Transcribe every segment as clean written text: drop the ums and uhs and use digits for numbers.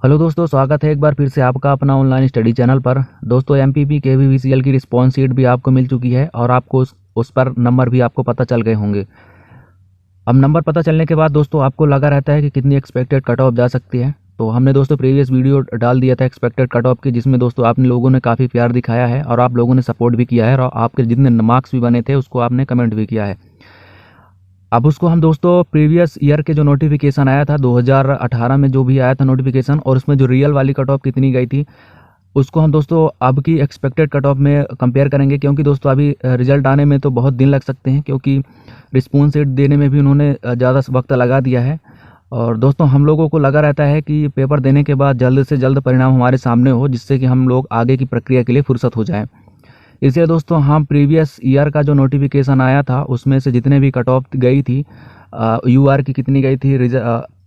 Hello दोस्तों, स्वागत है एक बार फिर से आपका अपना ऑनलाइन स्टडी चैनल पर। दोस्तों एमपीपी केवीवीसीएल की रिस्पॉन्स शीट भी आपको मिल चुकी है और आपको उस पर नंबर भी आपको पता चल गए होंगे। अब नंबर पता चलने के बाद दोस्तों आपको लगा रहता है कि कितनी एक्सपेक्टेड कट ऑफ जा सकती है। तो हमने दोस्तों प्रीवियस वीडियो डाल दिया था एक्सपेक्टेड कट ऑफ की, जिसमें दोस्तों आपने लोगों ने काफ़ी प्यार दिखाया है और आप लोगों ने सपोर्ट भी किया है और आपके जितने मार्क्स भी बने थे उसको आपने कमेंट भी किया है। अब उसको हम दोस्तों प्रीवियस ईयर के जो नोटिफिकेशन आया था 2018 में जो भी आया था नोटिफिकेशन, और उसमें जो रियल वाली कट ऑफ कितनी गई थी उसको हम दोस्तों अब की एक्सपेक्टेड कट ऑफ में कंपेयर करेंगे। क्योंकि दोस्तों अभी रिजल्ट आने में तो बहुत दिन लग सकते हैं, क्योंकि रिस्पॉन्स शीट देने में भी उन्होंने ज़्यादा वक्त लगा दिया है। और दोस्तों हम लोगों को लगा रहता है कि पेपर देने के बाद जल्द से जल्द परिणाम हमारे सामने हो, जिससे कि हम लोग आगे की प्रक्रिया के लिए फुर्सत हो जाए। इसलिए दोस्तों हम प्रीवियस ईयर का जो नोटिफिकेशन आया था उसमें से जितने भी कट ऑफ गई थी, यूआर की कितनी गई थी,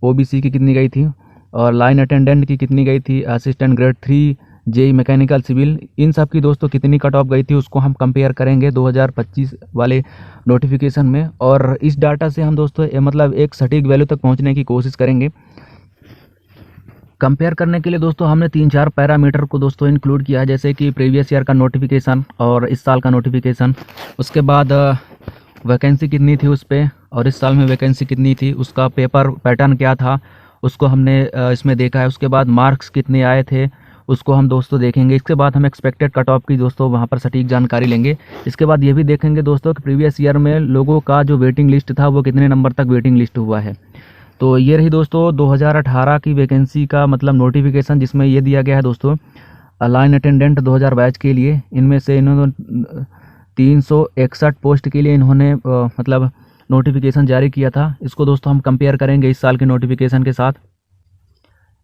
ओबीसी की कितनी गई थी और लाइन अटेंडेंट की कितनी गई थी, assistant grade 3 JE mechanical civil, इन सब की दोस्तों कितनी कट ऑफ गई थी उसको हम कंपेयर करेंगे 2025 वाले नोटिफिकेशन में। और इस डाटा से हम दोस्तों मतलब एक सटीक वैल्यू तक पहुंचने की कोशिश करेंगे। कंपेयर करने के लिए दोस्तों हमने 3-4 पैरामीटर को दोस्तों इंक्लूड किया है, जैसे कि प्रीवियस ईयर का नोटिफिकेशन और इस साल का नोटिफिकेशन, उसके बाद वैकेंसी कितनी थी उस पर और इस साल में वैकेंसी कितनी थी, उसका पेपर पैटर्न क्या था उसको हमने इसमें देखा है। उसके बाद मार्क्स कितने आए थे उसको हम दोस्तों देखेंगे। इसके बाद हम एक्सपेक्टेड कट ऑफ की दोस्तों वहाँ पर सटीक जानकारी लेंगे। इसके बाद ये भी देखेंगे दोस्तों कि प्रीवियस ईयर में लोगों का जो वेटिंग लिस्ट था वो कितने नंबर तक वेटिंग लिस्ट हुआ है। तो ये रही दोस्तो61 2018 की वैकेंसी का मतलब नोटिफिकेशन, जिसमें ये दिया गया है दोस्तों लाइन अटेंडेंट 2000 बैच के लिए। इनमें से इन्होंने 361 पोस्ट के लिए इन्होंने मतलब नोटिफिकेशन जारी किया था। इसको दोस्तों हम कंपेयर करेंगे इस साल के नोटिफिकेशन के साथ।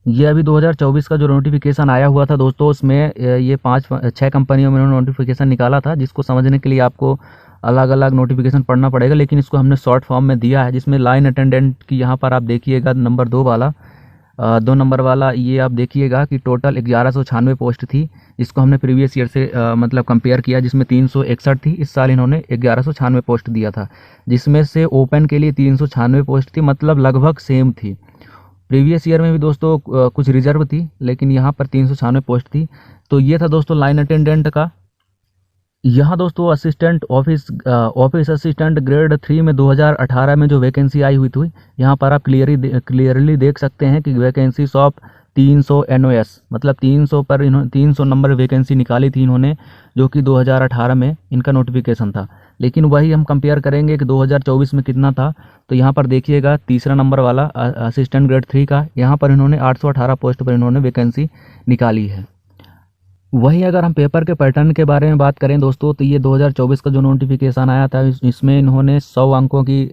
ये अभी 2024 का जो नोटिफिकेशन आया हुआ था दोस्तों, उसमें ये 5-6 कंपनियों में उन्होंने नोटिफिकेशन निकाला था, जिसको समझने के लिए आपको अलग अलग नोटिफिकेशन पढ़ना पड़ेगा, लेकिन इसको हमने शॉर्ट फॉर्म में दिया है। जिसमें लाइन अटेंडेंट की यहाँ पर आप देखिएगा नंबर 2 वाला 2 नंबर वाला, ये आप देखिएगा कि टोटल 1196 पोस्ट थी, जिसको हमने प्रीवियस ईयर से मतलब कंपेयर किया, जिसमें 361 थी। इस साल इन्होंने 1196 पोस्ट दिया था, जिसमें से ओपन के लिए 396 पोस्ट थी, मतलब लगभग सेम थी। प्रीवियस ईयर में भी दोस्तों कुछ रिजर्व थी, लेकिन यहाँ पर 396 पोस्ट थी। तो ये था दोस्तों लाइन अटेंडेंट का। यहाँ दोस्तों असिस्टेंट ऑफिस असिस्टेंट ग्रेड 3 में 2018 में जो वैकेंसी आई हुई थी, यहाँ पर आप क्लियरली देख सकते हैं कि वैकेंसी ऑफ 300 NOS, मतलब 300 पर इन्होंने 300 नंबर वैकेंसी निकाली थी इन्होंने, जो कि 2018 में इनका नोटिफिकेशन था। लेकिन वही हम कंपेयर करेंगे कि 2024 में कितना था। तो यहाँ पर देखिएगा तीसरा नंबर वाला असिस्टेंट ग्रेड 3 का, यहाँ पर इन्होंने 818 पोस्ट पर इन्होंने वैकेंसी निकाली है। वही अगर हम पेपर के पैटर्न के बारे में बात करें दोस्तों, तो ये 2024 का जो नोटिफिकेशन आया था इसमें इन्होंने 100 अंकों की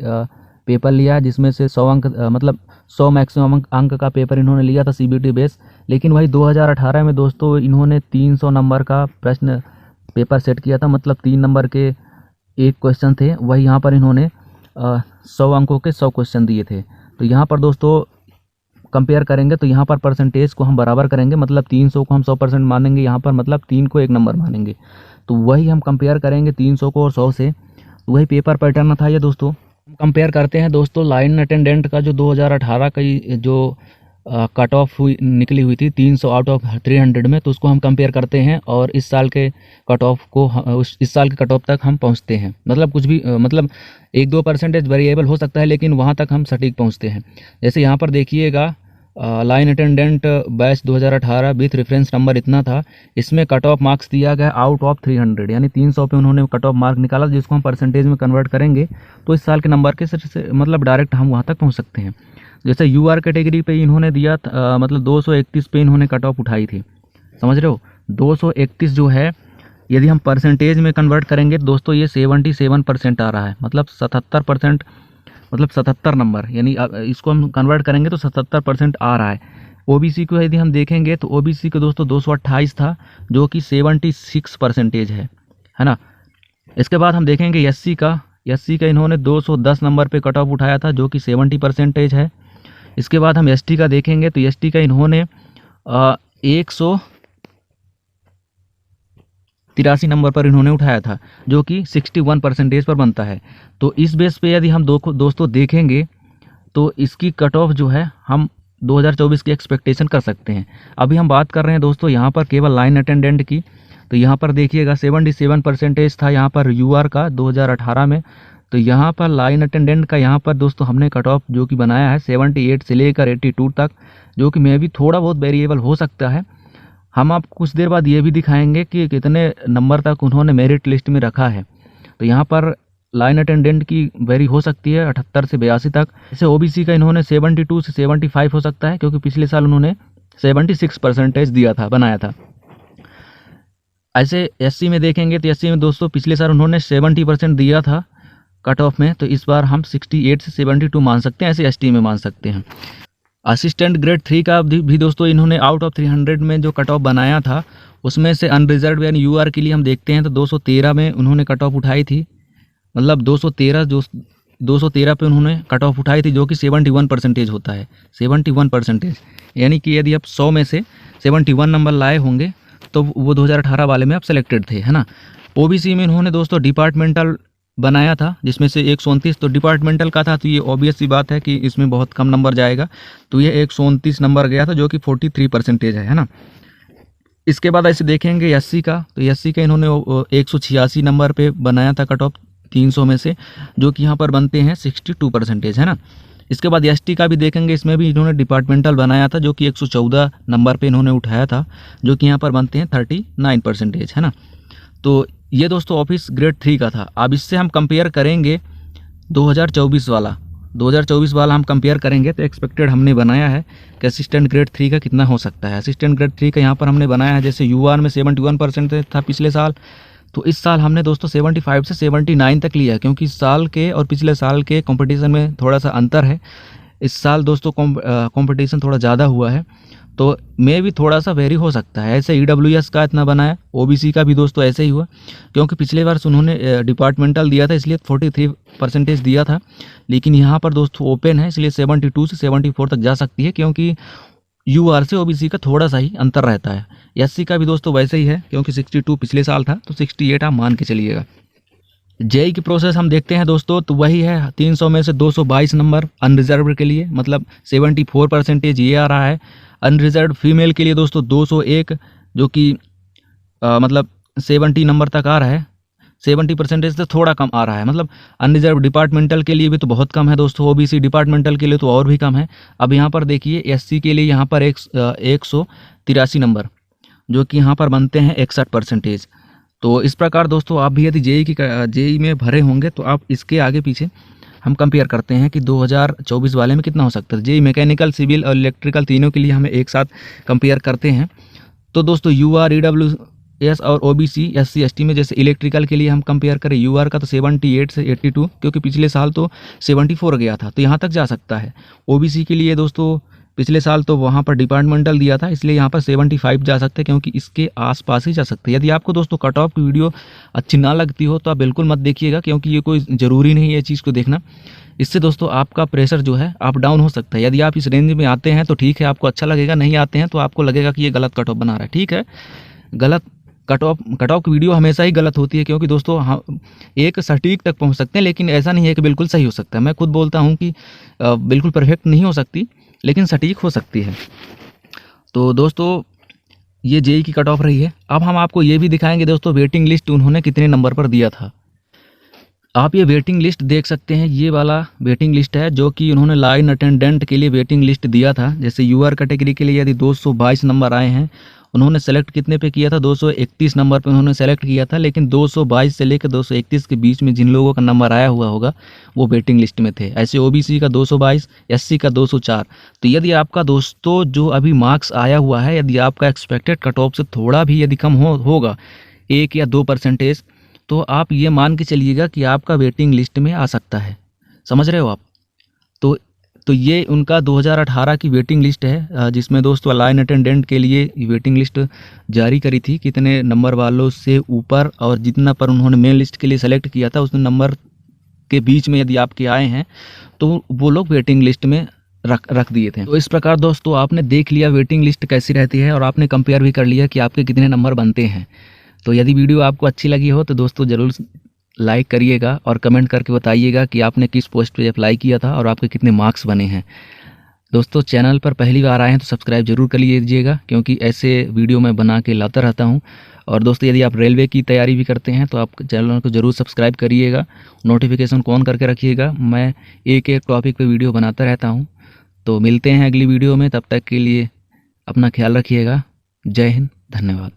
पेपर लिया, जिसमें से 100 अंक मतलब 100 मैक्सिमम अंक का पेपर इन्होंने लिया था CBT बेस। लेकिन वही 2018 में दोस्तों इन्होंने 300 नंबर का प्रश्न पेपर सेट किया था, मतलब 3 नंबर के एक क्वेश्चन थे। वही यहाँ पर इन्होंने 100 अंकों के 100 क्वेश्चन दिए थे। तो यहाँ पर दोस्तों कंपेयर करेंगे तो यहाँ पर परसेंटेज को हम बराबर करेंगे, मतलब 300 को हम 100% मानेंगे, यहाँ पर मतलब 3 को 1 नंबर मानेंगे। तो वही हम कंपेयर करेंगे 300 को और 100 से। तो वही पेपर पैटर्न था ये दोस्तों। हम कंपेयर करते हैं दोस्तों लाइन अटेंडेंट का जो 2018 की जो कट ऑफ निकली हुई थी 300 आउट ऑफ 300 में, तो उसको हम कंपेयर करते हैं और इस साल के कट ऑफ को इस साल के कट ऑफ तक हम पहुंचते हैं। मतलब कुछ भी मतलब 1-2% वेरिएबल हो सकता है, लेकिन वहां तक हम सटीक पहुंचते हैं। जैसे यहाँ पर देखिएगा line attendant batch 2018 with reference number इतना था, इसमें कट ऑफ मार्क्स दिया गया आउट ऑफ 300, यानी 300 पे उन्होंने कट ऑफ मार्क निकाला, जिसको हम परसेंटेज में कन्वर्ट करेंगे तो इस साल के नंबर के से मतलब डायरेक्ट हम वहाँ तक पहुँच सकते हैं। जैसे यूआर कैटेगरी पे इन्होंने दिया मतलब 231 पे इन्होंने कट ऑफ उठाई थी, समझ रहे हो। 231 जो है यदि हम परसेंटेज में कन्वर्ट करेंगे दोस्तों ये 77% आ रहा है, मतलब 77%, मतलब 77 नंबर, यानी इसको हम कन्वर्ट करेंगे तो 77% आ रहा है। ओबीसी को यदि हम देखेंगे तो ओबीसी को दोस्तों 228 था, जो कि 76% है ना। इसके बाद हम देखेंगे एससी का इन्होंने 210 नंबर पे कट ऑफ उठाया था, जो कि 70% है। इसके बाद हम एसटी का देखेंगे तो एसटी का इन्होंने 183 नंबर पर इन्होंने उठाया था, जो कि 61% पर बनता है। तो इस बेस पे यदि हम दोस्तों देखेंगे तो इसकी कट ऑफ जो है हम 2024 की एक्सपेक्टेशन कर सकते हैं। अभी हम बात कर रहे हैं दोस्तों यहाँ पर केवल लाइन अटेंडेंट की। तो यहाँ पर देखिएगा 77% था यहाँ पर यूआर का 2018 में। तो यहाँ पर लाइन अटेंडेंट का यहाँ पर दोस्तों हमने कट ऑफ जो कि बनाया है 78 से लेकर 82 तक, जो कि मे भी थोड़ा बहुत वेरिएबल हो सकता है। हम आपको कुछ देर बाद ये भी दिखाएंगे कि कितने नंबर तक उन्होंने मेरिट लिस्ट में रखा है। तो यहाँ पर लाइन अटेंडेंट की वेरी हो सकती है 78 से 82 तक। जैसे ओबीसी का इन्होंने 72 से 75 हो सकता है, क्योंकि पिछले साल उन्होंने 76% दिया था, बनाया था। ऐसे एससी में देखेंगे तो एससी में दोस्तों पिछले साल उन्होंने 70% दिया था कट ऑफ में, तो इस बार हम 68 से 72 मान सकते हैं, ऐसे एसटी में मान सकते हैं। असिस्टेंट ग्रेड 3 का भी दोस्तों इन्होंने आउट ऑफ 300 में जो कट ऑफ बनाया था, उसमें से अनरिजर्व यानी यूआर के लिए हम देखते हैं तो 213 में उन्होंने कट ऑफ उठाई थी। मतलब 213 पे उन्होंने कट ऑफ उठाई थी, जो कि 71% होता है। 71% यानी कि यदि आप 100 में से 71 नंबर लाए होंगे तो वो 2018 वाले में आप सेलेक्टेड थे, है ना। ओबीसी में इन्होंने दोस्तों डिपार्टमेंटल बनाया था, जिसमें से 129 तो डिपार्टमेंटल का था, तो ये ऑब्वियस सी बात है कि इसमें बहुत कम नंबर जाएगा। तो ये 129 नंबर गया था, जो कि 43% है ना। इसके बाद ऐसे देखेंगे एससी का, तो एससी का इन्होंने 186 नंबर पे बनाया था कट ऑफ 300 में से, जो कि यहाँ पर बनते हैं 62%, है ना। इसके बाद एसटी का भी देखेंगे, इसमें भी इन्होंने डिपार्टमेंटल बनाया था, जो कि 114 नंबर पे इन्होंने उठाया था, जो कि यहाँ पर बनते हैं 39%, है ना। तो ये दोस्तों ऑफिस ग्रेड 3 का था। अब इससे हम कंपेयर करेंगे 2024 वाला हम कंपेयर करेंगे तो एक्सपेक्टेड हमने बनाया है कि असिस्टेंट ग्रेड 3 का कितना हो सकता है। असिस्टेंट ग्रेड 3 का यहाँ पर हमने बनाया है, जैसे यूआर में 71% था पिछले साल, तो इस साल हमने दोस्तों 75 से 79 तक लिया, क्योंकि इस साल के और पिछले साल के कंपटीशन में थोड़ा सा अंतर है। इस साल दोस्तों कंपटीशन थोड़ा ज़्यादा हुआ है, तो में भी थोड़ा सा वेरी हो सकता है। ऐसे ईडब्ल्यूएस का इतना बना है, ओबीसी का भी दोस्तों ऐसे ही हुआ, क्योंकि पिछले बार उन्होंने डिपार्टमेंटल दिया था इसलिए 43% दिया था, लेकिन यहाँ पर दोस्तों ओपन है इसलिए 72 से 74 तक जा सकती है, क्योंकि यूआर से ओबीसी का थोड़ा सा ही अंतर रहता है। एससी का भी दोस्तों वैसे ही है, क्योंकि 62 पिछले साल था, तो 68 आप मान के चलिएगा। जेई की प्रोसेस हम देखते हैं दोस्तों, तो वही है 300 में से 222 नंबर अनरिजर्व के लिए, मतलब 74% ये आ रहा है। अनरिजर्व फीमेल के लिए दोस्तों 201, जो कि मतलब 70 नंबर तक आ रहा है। 70% से थोड़ा कम आ रहा है, मतलब अनरिजर्व डिपार्टमेंटल के लिए भी तो बहुत कम है दोस्तों, ओबीसी डिपार्टमेंटल के लिए तो और भी कम है। अब यहाँ पर देखिए एससी के लिए यहाँ पर 183 नंबर, जो कि यहाँ पर बनते हैं 61%। तो इस प्रकार दोस्तों आप भी यदि जेई में भरे होंगे तो आप इसके आगे पीछे हम कंपेयर करते हैं कि 2024 वाले में कितना हो सकता है। जेई मैकेनिकल, सिविल और इलेक्ट्रिकल तीनों के लिए हमें एक साथ कंपेयर करते हैं। तो दोस्तों यूआर, ईडब्ल्यूएस और ओबीसी, एससी, एसटी में जैसे इलेक्ट्रिकल के लिए हम कंपेयर करें यूआर का तो 78 से 82, क्योंकि पिछले साल तो 74 गया था, तो यहाँ तक जा सकता है। ओबीसी के लिए दोस्तों पिछले साल तो वहाँ पर डिपार्टमेंटल दिया था, इसलिए यहाँ पर 75 जा सकते हैं, क्योंकि इसके आसपास ही जा सकते हैं। यदि आपको दोस्तों कट ऑफ की वीडियो अच्छी ना लगती हो तो आप बिल्कुल मत देखिएगा, क्योंकि ये कोई ज़रूरी नहीं है ये चीज़ को देखना। इससे दोस्तों आपका प्रेशर जो है अप डाउन हो सकता है। यदि आप इस रेंज में आते हैं तो ठीक है, आपको अच्छा लगेगा, नहीं आते हैं तो आपको लगेगा कि ये गलत कट ऑफ बना रहा है। ठीक है, गलत कट ऑफ की वीडियो हमेशा ही गलत होती है, क्योंकि दोस्तों हम एक सटीक तक पहुंच सकते हैं, लेकिन ऐसा नहीं है कि बिल्कुल सही हो सकता है। मैं खुद बोलता हूं कि बिल्कुल परफेक्ट नहीं हो सकती, लेकिन सटीक हो सकती है। तो दोस्तों ये जेई की कट ऑफ रही है। अब हम आपको ये भी दिखाएंगे दोस्तों वेटिंग लिस्ट उन्होंने कितने नंबर पर दिया था। आप ये वेटिंग लिस्ट देख सकते हैं, ये वाला वेटिंग लिस्ट है जो कि उन्होंने लाइन अटेंडेंट के लिए वेटिंग लिस्ट दिया था। जैसे यूआर कैटेगरी के लिए यदि 222 नंबर आए हैं, उन्होंने सेलेक्ट कितने पे किया था, 231 नंबर पे उन्होंने सेलेक्ट किया था, लेकिन 222 से लेकर 231 के बीच में जिन लोगों का नंबर आया हुआ होगा वो वेटिंग लिस्ट में थे। ऐसे ओबीसी का 222, एससी का 204। तो यदि आपका दोस्तों जो अभी मार्क्स आया हुआ है, यदि आपका एक्सपेक्टेड कट ऑफ से थोड़ा भी यदि कम होगा 1 या 2%, तो आप ये मान के चलिएगा कि आपका वेटिंग लिस्ट में आ सकता है। समझ रहे हो आप? तो ये उनका 2018 की वेटिंग लिस्ट है, जिसमें दोस्तों लाइन अटेंडेंट के लिए वेटिंग लिस्ट जारी करी थी, कितने नंबर वालों से ऊपर और जितना पर उन्होंने मेन लिस्ट के लिए सेलेक्ट किया था उस नंबर के बीच में यदि आपके आए हैं तो वो लोग वेटिंग लिस्ट में रख दिए थे। तो इस प्रकार दोस्तों आपने देख लिया वेटिंग लिस्ट कैसी रहती है, और आपने कंपेयर भी कर लिया कि आपके कितने नंबर बनते हैं। तो यदि वीडियो आपको अच्छी लगी हो तो दोस्तों ज़रूर लाइक करिएगा और कमेंट करके बताइएगा कि आपने किस पोस्ट पे अप्लाई किया था और आपके कितने मार्क्स बने हैं। दोस्तों चैनल पर पहली बार आए हैं तो सब्सक्राइब जरूर कर लीजिएगा, क्योंकि ऐसे वीडियो मैं बना के लाता रहता हूं। और दोस्तों यदि आप रेलवे की तैयारी भी करते हैं तो आप चैनल को जरूर सब्सक्राइब करिएगा, नोटिफिकेशन को ऑन करके रखिएगा। मैं एक एक टॉपिक पे वीडियो बनाता रहता हूं। तो मिलते हैं अगली वीडियो में, तब तक के लिए अपना ख्याल रखिएगा। जय हिंद, धन्यवाद।